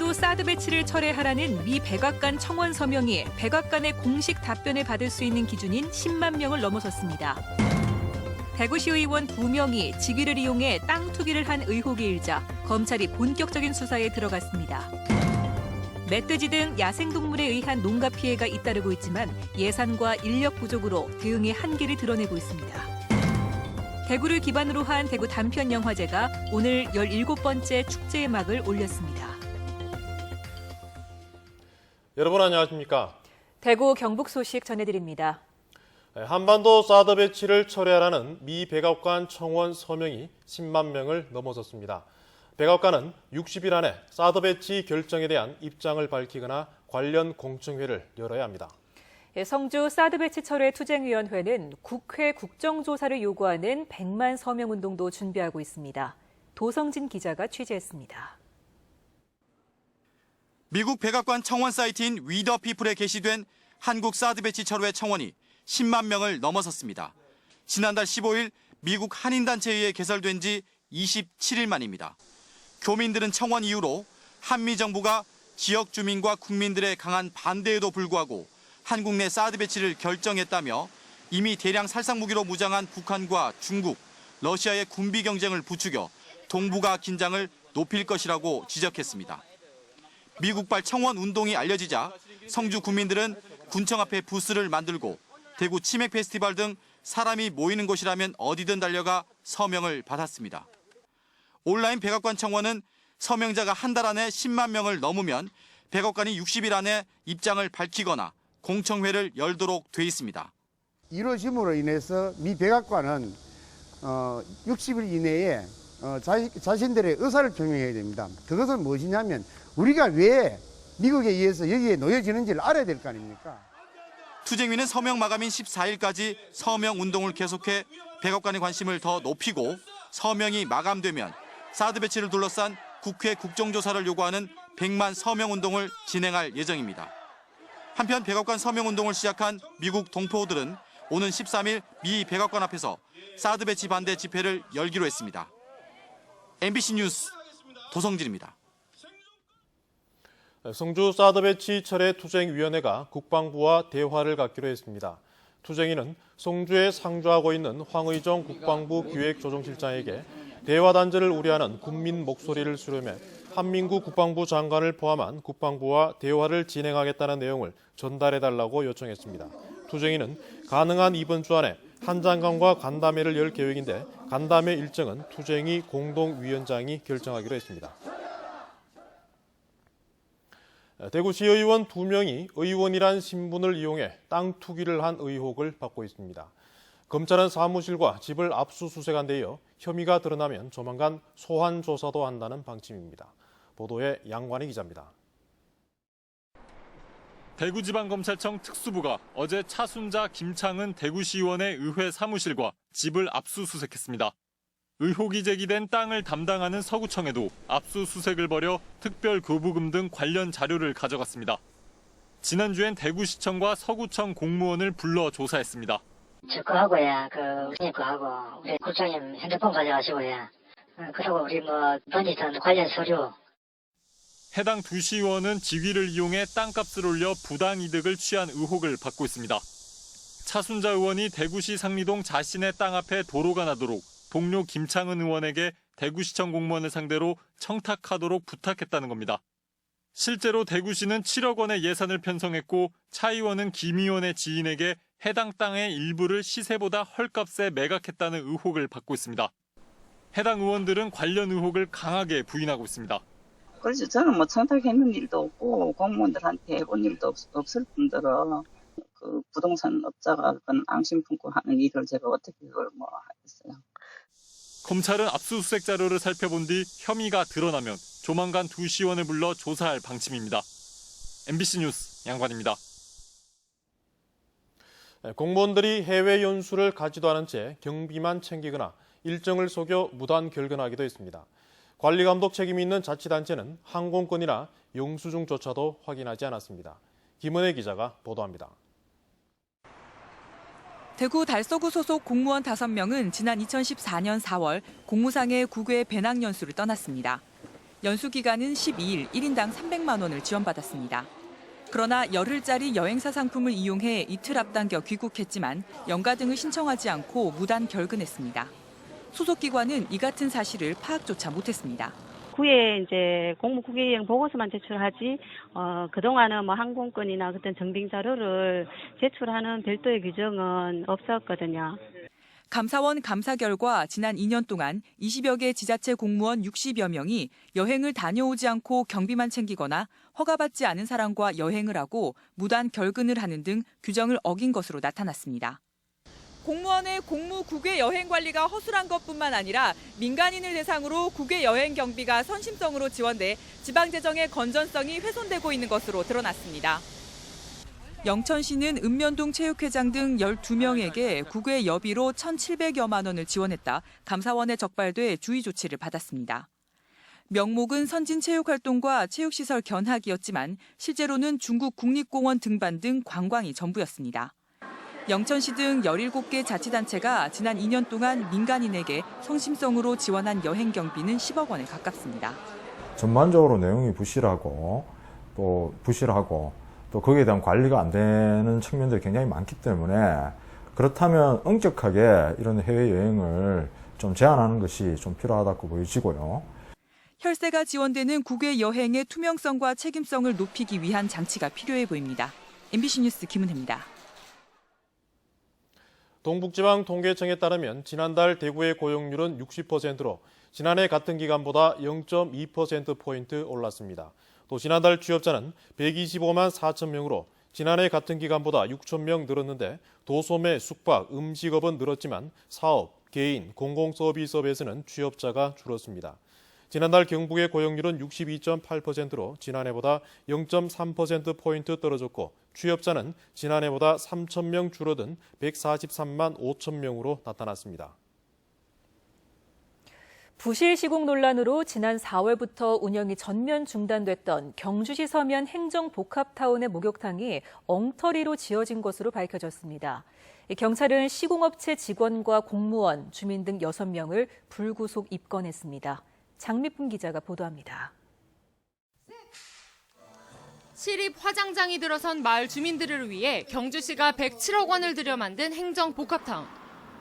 성주 사드 배치를 철회하라는 미 백악관 청원 서명이 백악관의 공식 답변을 받을 수 있는 기준인 10만 명을 넘어섰습니다. 대구시 의원 2명이 직위를 이용해 땅 투기를 한 의혹이 일자 검찰이 본격적인 수사에 들어갔습니다. 멧돼지 등 야생동물에 의한 농가 피해가 잇따르고 있지만 예산과 인력 부족으로 대응의 한계를 드러내고 있습니다. 대구를 기반으로 한 대구 단편영화제가 오늘 17번째 축제의 막을 올렸습니다. 여러분 안녕하십니까? 대구 경북 소식 전해드립니다. 한반도 사드 배치를 철회하라는 미 백악관 청원 서명이 10만 명을 넘어섰습니다. 백악관은 60일 안에 사드 배치 결정에 대한 입장을 밝히거나 관련 공청회를 열어야 합니다. 성주 사드 배치 철회 투쟁위원회는 국회 국정조사를 요구하는 100만 서명운동도 준비하고 있습니다. 도성진 기자가 취재했습니다. 미국 백악관 청원 사이트인 위더 피플에 게시된 한국 사드 배치 철회 청원이 10만 명을 넘어섰습니다. 지난달 15일 미국 한인단체에 의해 개설된 지 27일 만입니다. 교민들은 청원 이후로 한미 정부가 지역 주민과 국민들의 강한 반대에도 불구하고 한국 내 사드 배치를 결정했다며 이미 대량 살상무기로 무장한 북한과 중국, 러시아의 군비 경쟁을 부추겨 동북아 긴장을 높일 것이라고 지적했습니다. 미국발 청원 운동이 알려지자 성주 구민들은 군청 앞에 부스를 만들고 대구 치맥 페스티벌 등 사람이 모이는 곳이라면 어디든 달려가 서명을 받았습니다. 온라인 백악관 청원은 서명자가 한 달 안에 10만 명을 넘으면 백악관이 60일 안에 입장을 밝히거나 공청회를 열도록 돼 있습니다. 이루어짐으로 인해서 미 백악관은 60일 이내에 자신들의 의사를 표명해야 됩니다. 그것은 무엇이냐면 우리가 왜 미국에 의해서 여기에 놓여지는지를 알아야 될 거 아닙니까? 투쟁위는 서명 마감인 14일까지 서명 운동을 계속해 백악관의 관심을 더 높이고 서명이 마감되면 사드 배치를 둘러싼 국회 국정조사를 요구하는 100만 서명 운동을 진행할 예정입니다. 한편 백악관 서명 운동을 시작한 미국 동포들은 오는 13일 미 백악관 앞에서 사드 배치 반대 집회를 열기로 했습니다. MBC 뉴스 도성진입니다. 성주 사드 배치 철회 투쟁위원회가 국방부와 대화를 갖기로 했습니다. 투쟁위는 성주에 상주하고 있는 황의정 국방부 기획조정실장에게 대화 단절을 우려하는 국민 목소리를 수렴해 한민구 국방부 장관을 포함한 국방부와 대화를 진행하겠다는 내용을 전달해달라고 요청했습니다. 투쟁위는 가능한 이번 주 안에 한 장관과 간담회를 열 계획인데 간담회 일정은 투쟁위 공동위원장이 결정하기로 했습니다. 대구시의원 2명이 의원이란 신분을 이용해 땅 투기를 한 의혹을 받고 있습니다. 검찰은 사무실과 집을 압수수색한 데 이어 혐의가 드러나면 조만간 소환 조사도 한다는 방침입니다. 보도에 양관희 기자입니다. 대구지방검찰청 특수부가 어제 차순자, 김창은 대구시의원의 의회 사무실과 집을 압수수색했습니다. 의혹이 제기된 땅을 담당하는 서구청에도 압수수색을 벌여 특별교부금 등 관련 자료를 가져갔습니다. 지난주엔 대구시청과 서구청 공무원을 불러 조사했습니다. 저 거하고요, 우리 거하고 우리 국장님 핸드폰 가져가시고요. 그리고 우리 번지던 관련 서류. 해당 두 시의원은 직위를 이용해 땅값을 올려 부당이득을 취한 의혹을 받고 있습니다. 차순자 의원이 대구시 상리동 자신의 땅 앞에 도로가 나도록 동료 김창은 의원에게 대구시청 공무원을 상대로 청탁하도록 부탁했다는 겁니다. 실제로 대구시는 7억 원의 예산을 편성했고 차 의원은 김 의원의 지인에게 해당 땅의 일부를 시세보다 헐값에 매각했다는 의혹을 받고 있습니다. 해당 의원들은 관련 의혹을 강하게 부인하고 있습니다. 그래서 저는 청탁했는 일도 없고 공무원들한테 해본 일도 없을 뿐더러 부동산 업자가 그건 앙심 품고 하는 일을 제가 어떻게 그걸 하겠어요. 검찰은 압수수색 자료를 살펴본 뒤 혐의가 드러나면 조만간 두 시의원을 불러 조사할 방침입니다. MBC 뉴스 양관입니다. 공무원들이 해외 연수를 가지도 않은 채 경비만 챙기거나 일정을 속여 무단 결근하기도 했습니다. 관리감독 책임이 있는 자치단체는 항공권이나 영수증조차도 확인하지 않았습니다. 김은혜 기자가 보도합니다. 대구 달서구 소속 공무원 5명은 지난 2014년 4월 공무상의 국외 배낭 연수를 떠났습니다. 연수 기간은 12일 1인당 300만 원을 지원받았습니다. 그러나 열흘짜리 여행사 상품을 이용해 이틀 앞당겨 귀국했지만 연가 등을 신청하지 않고 무단 결근했습니다. 소속기관은 이 같은 사실을 파악조차 못했습니다. 구에 이제 공무 국외여행 보고서만 제출하지 그동안은 뭐 항공권이나 그런 증빙 자료를 제출하는 별도의 규정은 없었거든요. 감사원 감사 결과 지난 2년 동안 20여 개 지자체 공무원 60여 명이 여행을 다녀오지 않고 경비만 챙기거나 허가받지 않은 사람과 여행을 하고 무단 결근을 하는 등 규정을 어긴 것으로 나타났습니다. 공무원의 공무 국외 여행 관리가 허술한 것뿐만 아니라 민간인을 대상으로 국외 여행 경비가 선심성으로 지원돼 지방재정의 건전성이 훼손되고 있는 것으로 드러났습니다. 영천시는 읍면동 체육회장 등 12명에게 국외 여비로 1,700여만 원을 지원했다 감사원에 적발돼 주의 조치를 받았습니다. 명목은 선진체육활동과 체육시설 견학이었지만 실제로는 중국 국립공원 등반 등 관광이 전부였습니다. 영천시 등 17개 자치단체가 지난 2년 동안 민간인에게 성심성으로 지원한 여행 경비는 10억 원에 가깝습니다. 전반적으로 내용이 부실하고 또 거기에 대한 관리가 안 되는 측면들이 굉장히 많기 때문에 그렇다면 엄격하게 이런 해외여행을 좀 제한하는 것이 좀 필요하다고 보여지고요. 혈세가 지원되는 국외 여행의 투명성과 책임성을 높이기 위한 장치가 필요해 보입니다. MBC 뉴스 김은혜입니다. 동북지방통계청에 따르면 지난달 대구의 고용률은 60%로 지난해 같은 기간보다 0.2%포인트 올랐습니다. 또 지난달 취업자는 125만 4천 명으로 지난해 같은 기간보다 6천 명 늘었는데 도소매, 숙박, 음식업은 늘었지만 사업, 개인, 공공서비스업에서는 취업자가 줄었습니다. 지난달 경북의 고용률은 62.8%로 지난해보다 0.3%포인트 떨어졌고 취업자는 지난해보다 3천 명 줄어든 143만 5천 명으로 나타났습니다. 부실 시공 논란으로 지난 4월부터 운영이 전면 중단됐던 경주시 서면 행정복합타운의 목욕탕이 엉터리로 지어진 것으로 밝혀졌습니다. 경찰은 시공업체 직원과 공무원, 주민 등 6명을 불구속 입건했습니다. 장미쁨 기자가 보도합니다. 시립 화장장이 들어선 마을 주민들을 위해 경주시가 107억 원을 들여 만든 행정복합타운.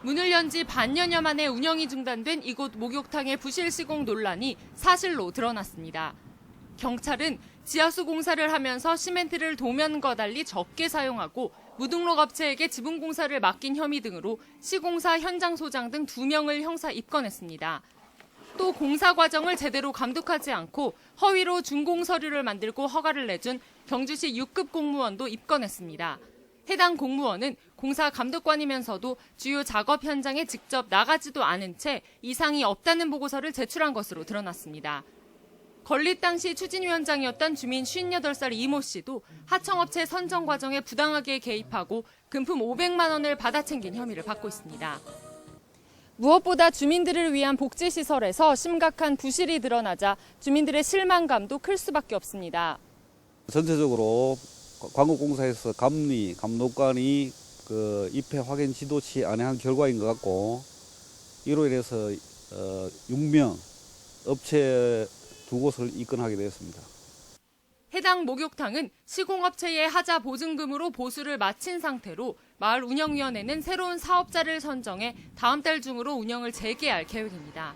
문을 연 지 반년여 만에 운영이 중단된 이곳 목욕탕의 부실 시공 논란이 사실로 드러났습니다. 경찰은 지하수 공사를 하면서 시멘트를 도면과 달리 적게 사용하고 무등록 업체에게 지분 공사를 맡긴 혐의 등으로 시공사 현장 소장 등 2명을 형사 입건했습니다. 또 공사 과정을 제대로 감독하지 않고 허위로 준공 서류를 만들고 허가를 내준 경주시 6급 공무원도 입건했습니다. 해당 공무원은 공사 감독관이면서도 주요 작업 현장에 직접 나가지도 않은 채 이상이 없다는 보고서를 제출한 것으로 드러났습니다. 건립 당시 추진위원장이었던 주민 58살 이모 씨도 하청업체 선정 과정에 부당하게 개입하고 금품 500만 원을 받아 챙긴 혐의를 받고 있습니다. 무엇보다 주민들을 위한 복지시설에서 심각한 부실이 드러나자 주민들의 실망감도 클 수밖에 없습니다. 전체적으로 관공공사에서 감독관이 입회 확인 지도치 안행한 결과인 것 같고 이로 인해서 6명 업체 2곳을 입건하게 되었습니다. 해당 목욕탕은 시공업체의 하자 보증금으로 보수를 마친 상태로 마을 운영위원회는 새로운 사업자를 선정해 다음 달 중으로 운영을 재개할 계획입니다.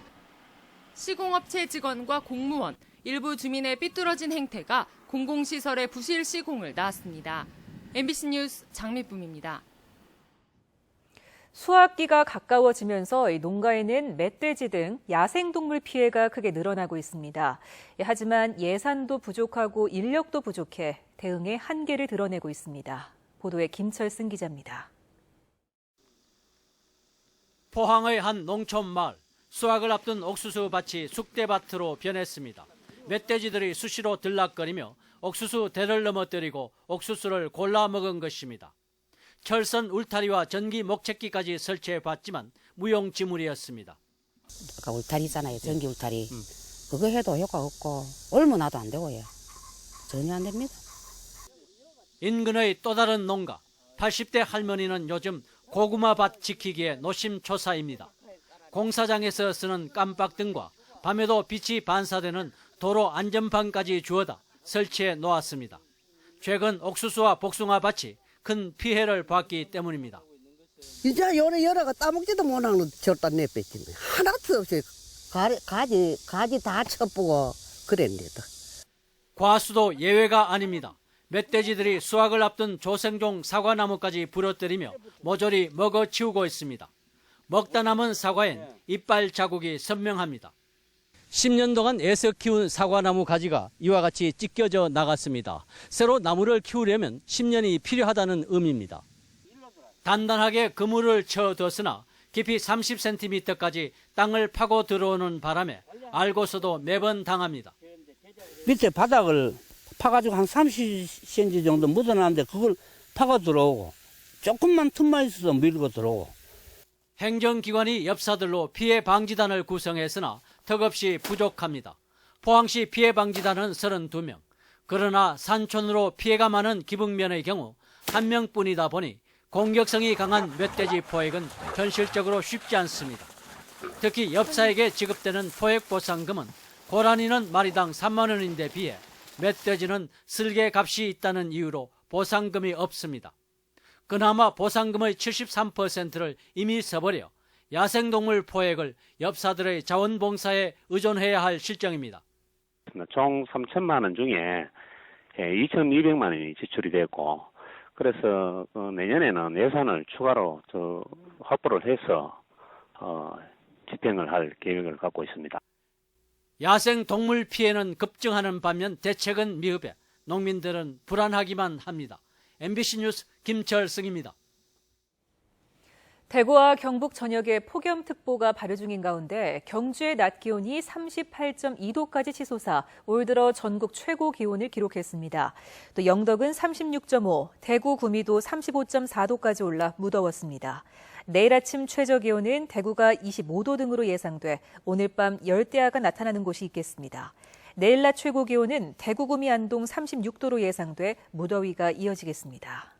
시공업체 직원과 공무원, 일부 주민의 삐뚤어진 행태가 공공시설의 부실 시공을 낳았습니다. MBC 뉴스 장미쁨입니다. 수확기가 가까워지면서 농가에는 멧돼지 등 야생동물 피해가 크게 늘어나고 있습니다. 하지만 예산도 부족하고 인력도 부족해 대응의 한계를 드러내고 있습니다. 보도에 김철승 기자입니다. 포항의 한 농촌 마을, 수확을 앞둔 옥수수 밭이 쑥대밭으로 변했습니다. 멧돼지들이 수시로 들락거리며 옥수수 대를 넘어뜨리고 옥수수를 골라 먹은 것입니다. 철선 울타리와 전기 목채기까지 설치해봤지만 무용지물이었습니다. 아까 울타리 있잖아요. 전기 울타리. 그거 해도 효과 없고 얼마나도 안 되고요. 전혀 안 됩니다. 인근의 또 다른 농가, 80대 할머니는 요즘 고구마 밭 지키기에 노심초사입니다. 공사장에서 쓰는 깜빡등과 밤에도 빛이 반사되는 도로 안전판까지 주워다 설치해 놓았습니다. 최근 옥수수와 복숭아 밭이 큰 피해를 봤기 때문입니다. 이제 요래 열어가 따먹지도 못하는 저다 내뺐지. 하나도 없이 가지 다 쳐보고 그랬는데도. 과수도 예외가 아닙니다. 멧돼지들이 수확을 앞둔 조생종 사과나무까지 부러뜨리며 모조리 먹어치우고 있습니다. 먹다 남은 사과엔 이빨 자국이 선명합니다. 10년 동안 애써 키운 사과나무 가지가 이와 같이 찢겨져 나갔습니다. 새로 나무를 키우려면 10년이 필요하다는 의미입니다. 단단하게 그물을 쳐뒀으나 깊이 30cm까지 땅을 파고 들어오는 바람에 알고서도 매번 당합니다. 밑에 바닥을 파가지고 한 30cm 정도 묻어놨는데 그걸 파고 들어오고 조금만 틈만 있어도 밀고 들어오고. 행정기관이 엽사들로 피해방지단을 구성했으나 턱없이 부족합니다. 포항시 피해방지단은 32명. 그러나 산촌으로 피해가 많은 기북면의 경우 1명뿐이다 보니 공격성이 강한 멧돼지 포획은 현실적으로 쉽지 않습니다. 특히 엽사에게 지급되는 포획 보상금은 고라니는 마리당 3만 원인데 비해 멧돼지는 슬개 값이 있다는 이유로 보상금이 없습니다. 그나마 보상금의 73%를 이미 써버려 야생동물 포획을 엽사들의 자원봉사에 의존해야 할 실정입니다. 총 3천만 원 중에 2,200만 원이 지출이 됐고, 그래서 내년에는 예산을 추가로 확보를 해서 집행을 할 계획을 갖고 있습니다. 야생동물 피해는 급증하는 반면 대책은 미흡해 농민들은 불안하기만 합니다. MBC 뉴스 김철승입니다. 대구와 경북 전역에 폭염특보가 발효 중인 가운데 경주의 낮 기온이 38.2도까지 치솟아 올 들어 전국 최고 기온을 기록했습니다. 또 영덕은 36.5, 대구 구미도 35.4도까지 올라 무더웠습니다. 내일 아침 최저 기온은 대구가 25도 등으로 예상돼 오늘 밤 열대야가 나타나는 곳이 있겠습니다. 내일 낮 최고 기온은 대구 구미 안동 36도로 예상돼 무더위가 이어지겠습니다.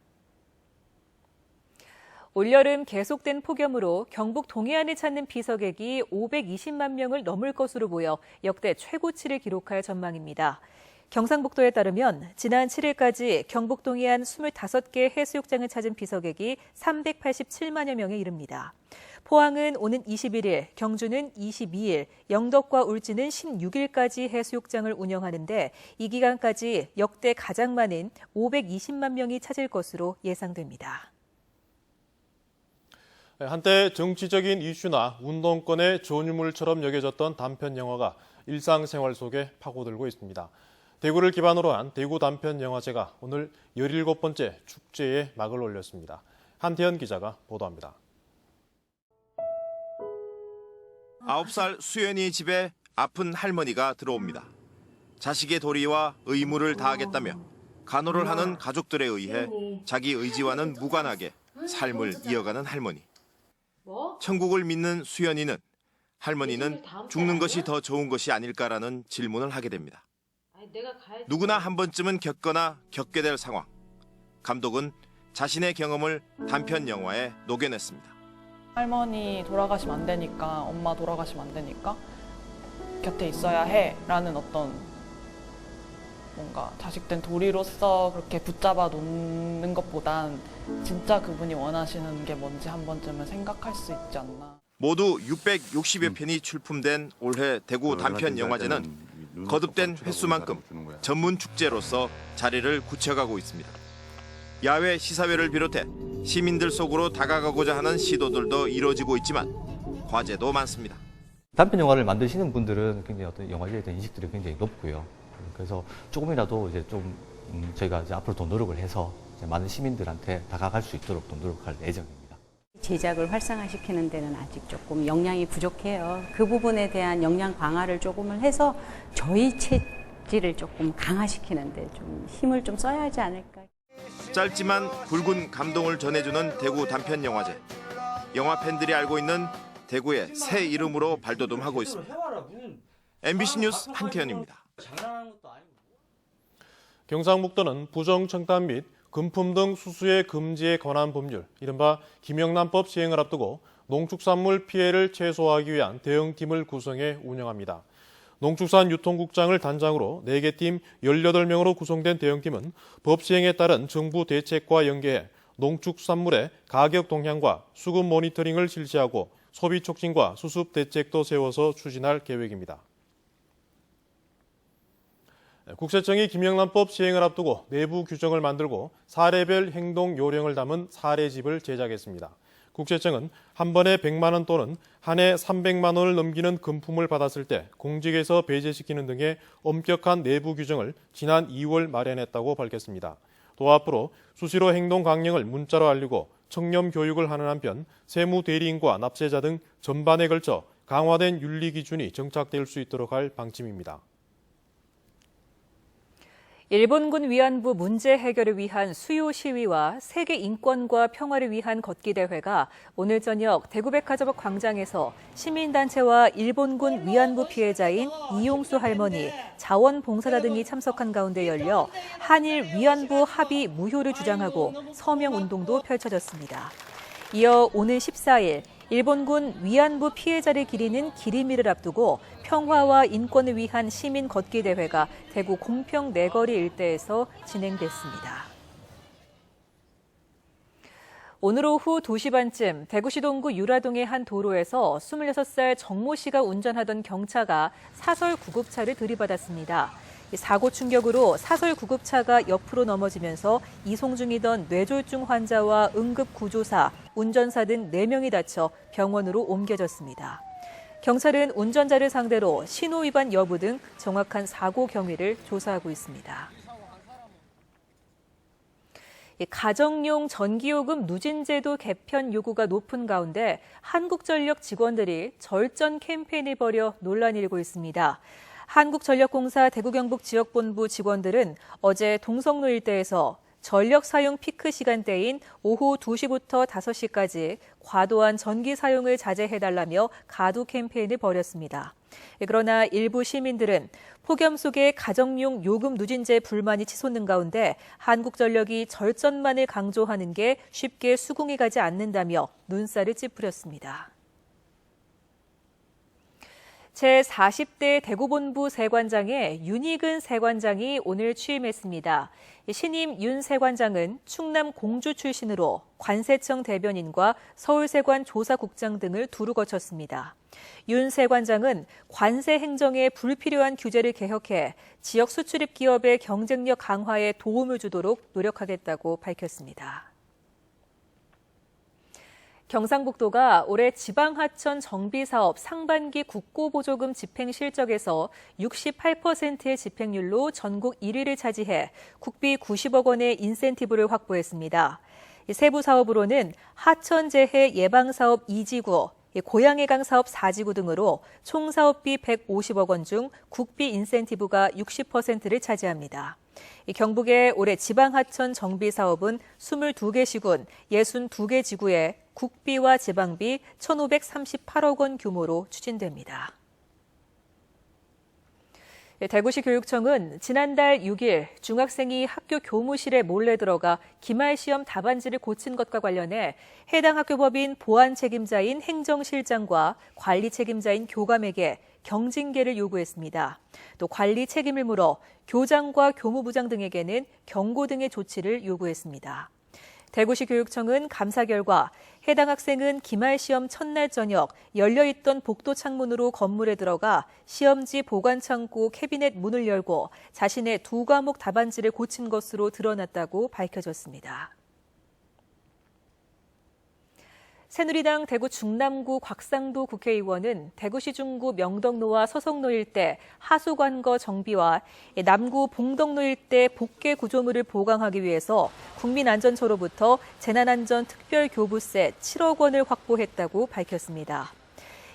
올여름 계속된 폭염으로 경북 동해안을 찾는 비서객이 520만 명을 넘을 것으로 보여 역대 최고치를 기록할 전망입니다. 경상북도에 따르면 지난 7일까지 경북 동해안 25개 해수욕장을 찾은 비서객이 387만여 명에 이릅니다. 포항은 오는 21일, 경주는 22일, 영덕과 울진은 16일까지 해수욕장을 운영하는데 이 기간까지 역대 가장 많은 520만 명이 찾을 것으로 예상됩니다. 한때 정치적인 이슈나 운동권의 전유물처럼 여겨졌던 단편 영화가 일상생활 속에 파고들고 있습니다. 대구를 기반으로 한 대구 단편영화제가 오늘 17번째 축제에 막을 올렸습니다. 한태현 기자가 보도합니다. 9살 수연이 집에 아픈 할머니가 들어옵니다. 자식의 도리와 의무를 다하겠다며 간호를 하는 가족들에 의해 자기 의지와는 무관하게 삶을 이어가는 할머니. 천국을 믿는 수연이는 할머니는 죽는 것이 더 좋은 것이 아닐까라는 질문을 하게 됩니다. 누구나 한 번쯤은 겪거나 겪게 될 상황. 감독은 자신의 경험을 단편 영화에 녹여냈습니다. 할머니 돌아가시면 안 되니까, 엄마 돌아가시면 안 되니까 곁에 있어야 해라는 어떤 뭔가 자식된 도리로서 그렇게 붙잡아 놓는 것보단 진짜 그분이 원하시는 게 뭔지 한 번쯤은 생각할 수 있지 않나. 모두 660여 편이 출품된 올해 대구 단편 영화제는 거듭된 횟수만큼 전문 축제로서 자리를 굳혀가고 있습니다. 야외 시사회를 비롯해 시민들 속으로 다가가고자 하는 시도들도 이루어지고 있지만 과제도 많습니다. 단편 영화를 만드시는 분들은 굉장히 어떤 영화제에 대한 인식들이 굉장히 높고요. 그래서 조금이라도 이제 좀 저희가 이제 앞으로 더 노력을 해서 이제 많은 시민들한테 다가갈 수 있도록 또 노력할 예정입니다. 제작을 활성화시키는 데는 아직 조금 역량이 부족해요. 그 부분에 대한 역량 강화를 조금을 해서 저희 체질을 조금 강화시키는 데 좀 힘을 좀 써야 하지 않을까. 짧지만 굵은 감동을 전해주는 대구 단편 영화제. 영화 팬들이 알고 있는 대구의 새 이름으로 발돋움하고 있습니다. MBC 뉴스 한태현입니다. 경상북도는 부정청탁 및 금품 등 수수의 금지에 관한 법률, 이른바 김영란법 시행을 앞두고 농축산물 피해를 최소화하기 위한 대응팀을 구성해 운영합니다. 농축산유통국장을 단장으로 4개 팀 18명으로 구성된 대응팀은 법 시행에 따른 정부 대책과 연계해 농축산물의 가격 동향과 수급 모니터링을 실시하고 소비 촉진과 수습 대책도 세워서 추진할 계획입니다. 국세청이 김영란법 시행을 앞두고 내부 규정을 만들고 사례별 행동 요령을 담은 사례집을 제작했습니다. 국세청은 한 번에 100만 원 또는 한 해 300만 원을 넘기는 금품을 받았을 때 공직에서 배제시키는 등의 엄격한 내부 규정을 지난 2월 마련했다고 밝혔습니다. 또 앞으로 수시로 행동 강령을 문자로 알리고 청렴 교육을 하는 한편 세무 대리인과 납세자 등 전반에 걸쳐 강화된 윤리 기준이 정착될 수 있도록 할 방침입니다. 일본군 위안부 문제 해결을 위한 수요 시위와 세계 인권과 평화를 위한 걷기 대회가 오늘 저녁 대구백화점 광장에서 시민단체와 일본군 위안부 피해자인 이용수 할머니, 자원봉사자 등이 참석한 가운데 열려 한일 위안부 합의 무효를 주장하고 서명운동도 펼쳐졌습니다. 이어 오늘 14일 일본군 위안부 피해자를 기리는 기리미를 앞두고 평화와 인권을 위한 시민 걷기 대회가 대구 공평 내거리 일대에서 진행됐습니다. 오늘 오후 2시 반쯤 대구시 동구 유라동의 한 도로에서 26살 정모 씨가 운전하던 경차가 사설 구급차를 들이받았습니다. 사고 충격으로 사설 구급차가 옆으로 넘어지면서 이송 중이던 뇌졸중 환자와 응급구조사, 운전사 등 4명이 다쳐 병원으로 옮겨졌습니다. 경찰은 운전자를 상대로 신호 위반 여부 등 정확한 사고 경위를 조사하고 있습니다. 가정용 전기요금 누진제도 개편 요구가 높은 가운데 한국전력 직원들이 절전 캠페인을 벌여 논란이 일고 있습니다. 한국전력공사 대구경북지역본부 직원들은 어제 동성로 일대에서 전력 사용 피크 시간대인 오후 2시부터 5시까지 과도한 전기 사용을 자제해달라며 가두 캠페인을 벌였습니다. 그러나 일부 시민들은 폭염 속에 가정용 요금 누진제 불만이 치솟는 가운데 한국전력이 절전만을 강조하는 게 쉽게 수긍이 가지 않는다며 눈살을 찌푸렸습니다. 제40대 대구본부 세관장에 윤희근 세관장이 오늘 취임했습니다. 신임 윤 세관장은 충남 공주 출신으로 관세청 대변인과 서울세관 조사국장 등을 두루 거쳤습니다. 윤 세관장은 관세 행정에 불필요한 규제를 개혁해 지역 수출입 기업의 경쟁력 강화에 도움을 주도록 노력하겠다고 밝혔습니다. 경상북도가 올해 지방하천 정비사업 상반기 국고보조금 집행 실적에서 68%의 집행률로 전국 1위를 차지해 국비 90억 원의 인센티브를 확보했습니다. 세부 사업으로는 하천재해 예방사업 2지구, 고양해강 사업 4지구 등으로 총 사업비 150억 원 중 국비 인센티브가 60%를 차지합니다. 경북의 올해 지방하천 정비 사업은 22개 시군, 62개 지구에 국비와 지방비 1,538억 원 규모로 추진됩니다. 대구시 교육청은 지난달 6일 중학생이 학교 교무실에 몰래 들어가 기말시험 답안지를 고친 것과 관련해 해당 학교법인 보안 책임자인 행정실장과 관리 책임자인 교감에게 경징계를 요구했습니다. 또 관리 책임을 물어 교장과 교무부장 등에게는 경고 등의 조치를 요구했습니다. 대구시 교육청은 감사 결과 해당 학생은 기말시험 첫날 저녁 열려있던 복도 창문으로 건물에 들어가 시험지 보관창고 캐비넷 문을 열고 자신의 2과목 답안지를 고친 것으로 드러났다고 밝혀졌습니다. 새누리당 대구 중남구 곽상도 국회의원은 대구시 중구 명덕로와 서성로 일대 하수관거 정비와 남구 봉덕로 일대 복개 구조물을 보강하기 위해서 국민안전처로부터 재난안전특별교부세 7억 원을 확보했다고 밝혔습니다.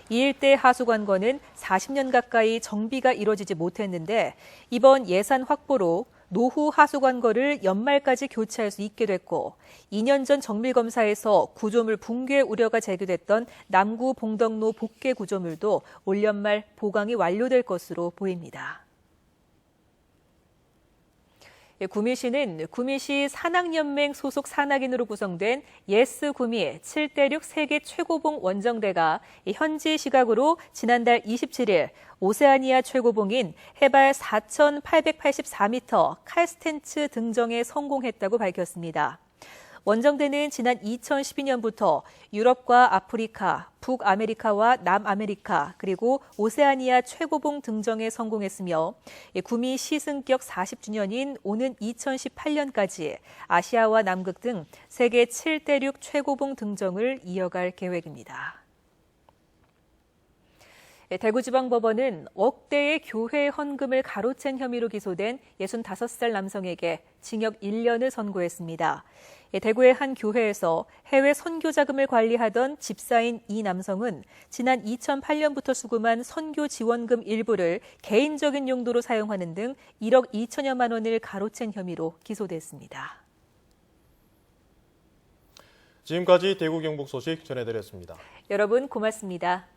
이 일대 하수관거는 40년 가까이 정비가 이뤄지지 못했는데 이번 예산 확보로 노후 하수관거를 연말까지 교체할 수 있게 됐고 2년 전 정밀검사에서 구조물 붕괴 우려가 제기됐던 남구 봉덕로 복개 구조물도 올 연말 보강이 완료될 것으로 보입니다. 구미시는 구미시 산악연맹 소속 산악인으로 구성된 예스 구미 7대6 세계 최고봉 원정대가 현지 시각으로 지난달 27일 오세아니아 최고봉인 해발 4,884m 칼스텐츠 등정에 성공했다고 밝혔습니다. 원정대는 지난 2012년부터 유럽과 아프리카, 북아메리카와 남아메리카, 그리고 오세아니아 최고봉 등정에 성공했으며 구미 시승격 40주년인 오는 2018년까지 아시아와 남극 등 세계 7대6 최고봉 등정을 이어갈 계획입니다. 대구지방법원은 억대의 교회 헌금을 가로챈 혐의로 기소된 65살 남성에게 징역 1년을 선고했습니다. 대구의 한 교회에서 해외 선교 자금을 관리하던 집사인 이 남성은 지난 2008년부터 수금한 선교 지원금 일부를 개인적인 용도로 사용하는 등 1억 2천여만 원을 가로챈 혐의로 기소됐습니다. 지금까지 대구 경북 소식 전해드렸습니다. 여러분 고맙습니다.